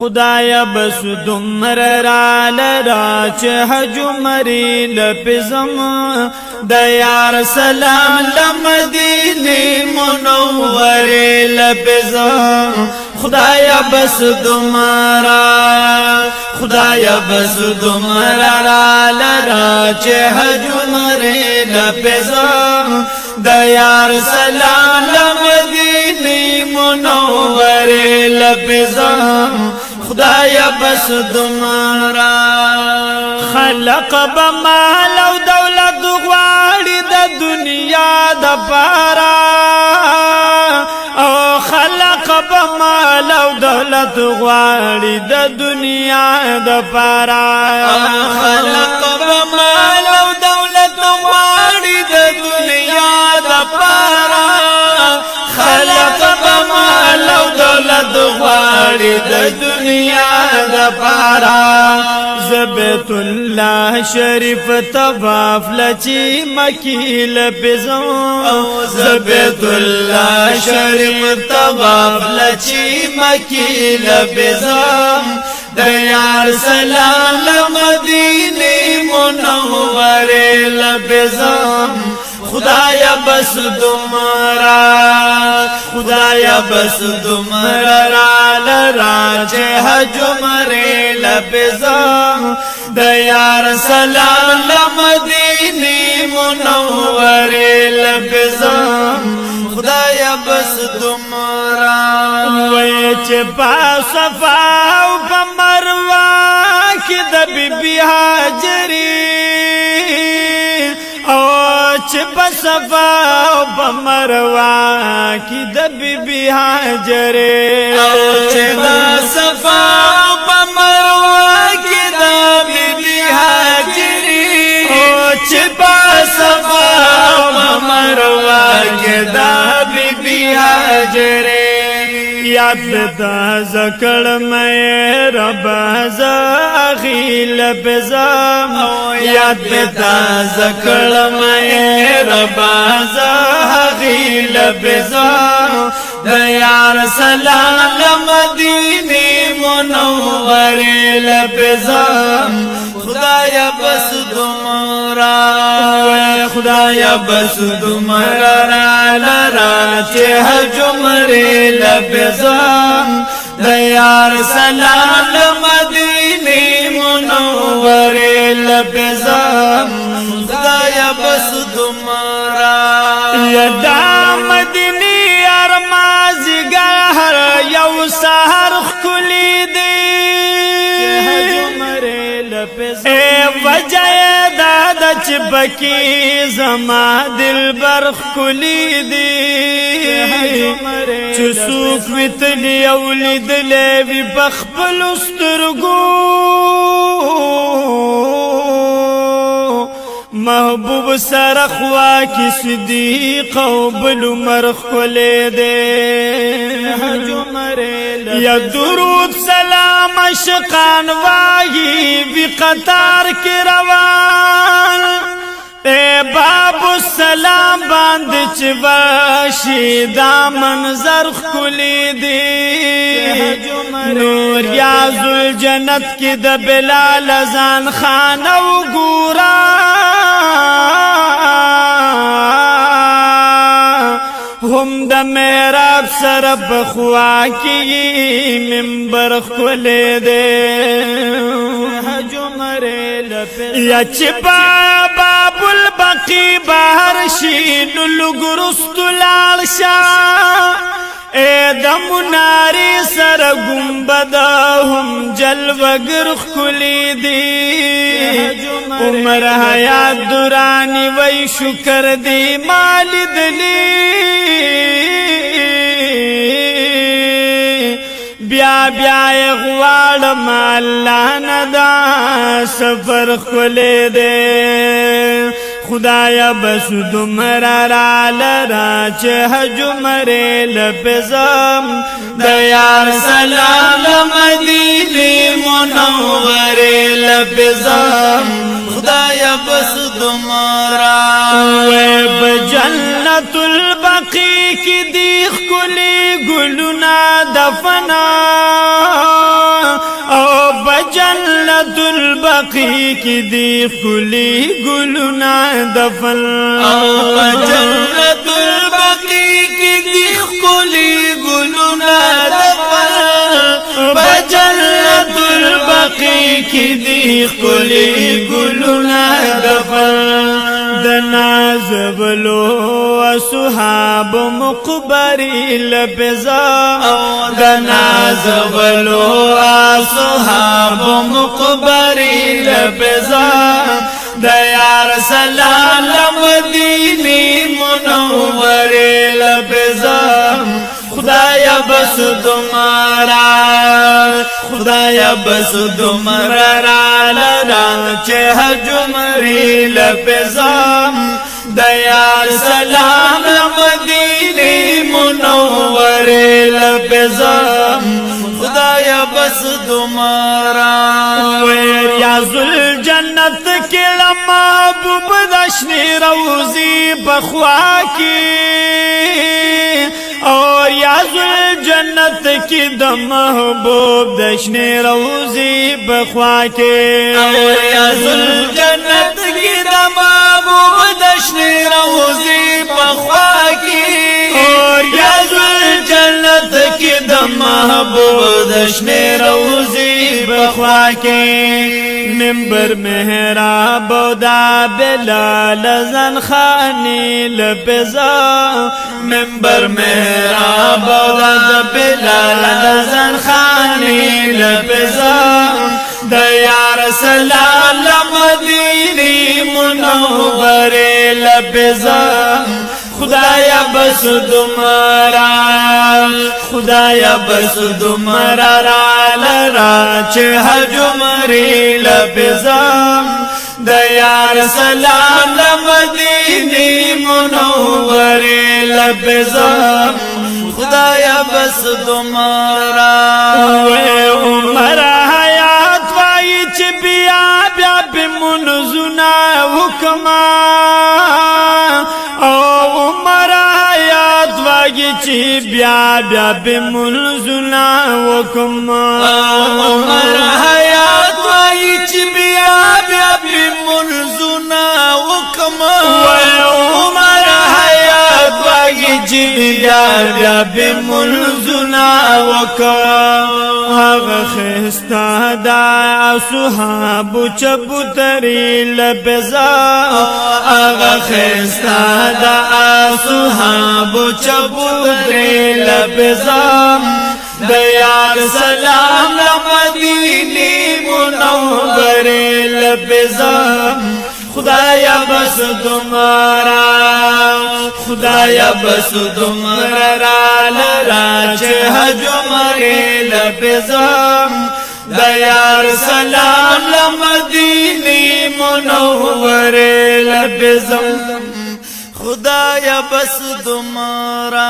خدایا بس دمر را لرا چه حج مری لپزم د یار سلام لمدینه منور لپزم خدایا بس دمرا خدایا بس دمر را لرا چه حج مری لپزم د یار سلام لمدینه منور لپزم خدایا بس دمرا خلق بمال او دولت غواړي د دنیا د پارا او خلق بمال او دولت غواړي د دنیا د پارا خلق بمال او دولت غواړي د دنیا د پارا خلق بمال او دولت غواړي د دنیا د پارا زبیت الله شریف طواف لچی مکی لپزم زبیت الله شریف طواف لچی مکی لپزم د یار سلام لمدینه منور لپزم خدایا بس دمرا خدایا بس دمرا را لرا چه حج مری لپزم د یار سلام لمدینه منور لپزم خدایا بس دمرا وای چه په صفا او په مروه کې د بیبي هاجری چې په صفا او په مروه کې د بیبي هاجره چې په صفا او په مروه کې د بیبي هاجره چې په صفا او په مروه کې د بیبي هاجره یاد بتا زکړ مې رب ز اخیل بزم یاد بتا زکړ مې رب ز اخیل بزم د یار سلام لمدینه منور لبزم خدایا بس دمرا خدایا بس دمرا را لرا چه حج مری لبزم د یار سلام لمدینه منور لبزم خدایا بس دمرا یدا مدینه ارمازګر یو سحر خلی دی اے وجه داد چپکی زما دل برخ کلی دی چسوک ویتلی اولی دلی بخبل استرگو محبوب سرخوا کی صدیق او بلو مرخ کلی دی یا درود سلام عشقان واہی بھی قطار کی روان اے باب السلام باند چواشی دا منظر کلی دی نور یاز الجنت کی دا بلال ازان خانو گورا هم د میراب سر بخوا کی منبر خلی دے یا چپا باب البقی بہر شین لگرست لالشا اے دمناری سر گنبد هم جلوگر خلی دی عمر حیات دورانی وی شکر دی مال دلی بیا بیا غواړم الله ندا سفر خلی دے خدایا بس دمرا را لرا چه حج مری لپزم د یار سلام لمدینه منور لپزم خدایا بس دمرا و بجنت البقیع کی دیخ کلی گلونا دفنا البقیع کی دی خلی گلونا دفن جنت البقیع کی دی خلی گلونا دفن جنت البقیع کی دی خلی گلونا دفن دنازبلو اصحاب مقبری لبزا دنازبلو اصحاب مقبری لبزا دیار سلام مدینی منوری لبزا خدایا بس تمہارا خدایا بس تمہارا لرا چہ جمری لپزام دیار سلام مدینی منور لپزام خدایا بس تمہارا ریاض الجنت کے محبوب دشنی روزی بخوا کی اور ریاض الجنت کی دم محبوب دشنی روزی بخوا کے اور ریاض الجنت کی دم محبوب دشنی روزی بخوا کی اور ریاض الجنت کی دم محبوب دشنی روزی بخوا کے منبر محراب دا بلال زن خانی لپزا منبر محراب دا بلال زن خانی لپزا دیار سلال مدینی منور لپزا خدایا بس تمہارا خدایا بس تمہارا لرا چہ جمری لبزام دیار سلام مدینی منور لبزام خدایا بس تمہارا عمر حیات وائی چھ بیا بیا بمنزنا حکما عمر حیات وائی چھ بیا بیا بمنزنا حکما عمر حیات وائی چھ بیا بیا بمنزنا حکما عمر حیات وائی چھ بیا بیا بمنزنا حکما خستا دا صحاب چبوتری لبزا خستا دا صحاب چبوتری لبزا دیار سلام مدینی منور لبزا خدایا بس تمہارا خدایا بس تمہارا لرا چہ جمری لبزام دیار سلام مدینی منور لبزام خدایا بس تمہارا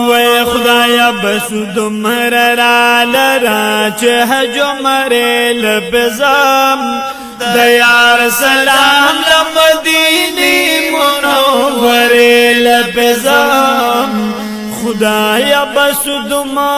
وے خدایا بس تمہارا لرا چہ جمری لبزام دیار سلام مدینی منور لبزام خدایا بس تمہارا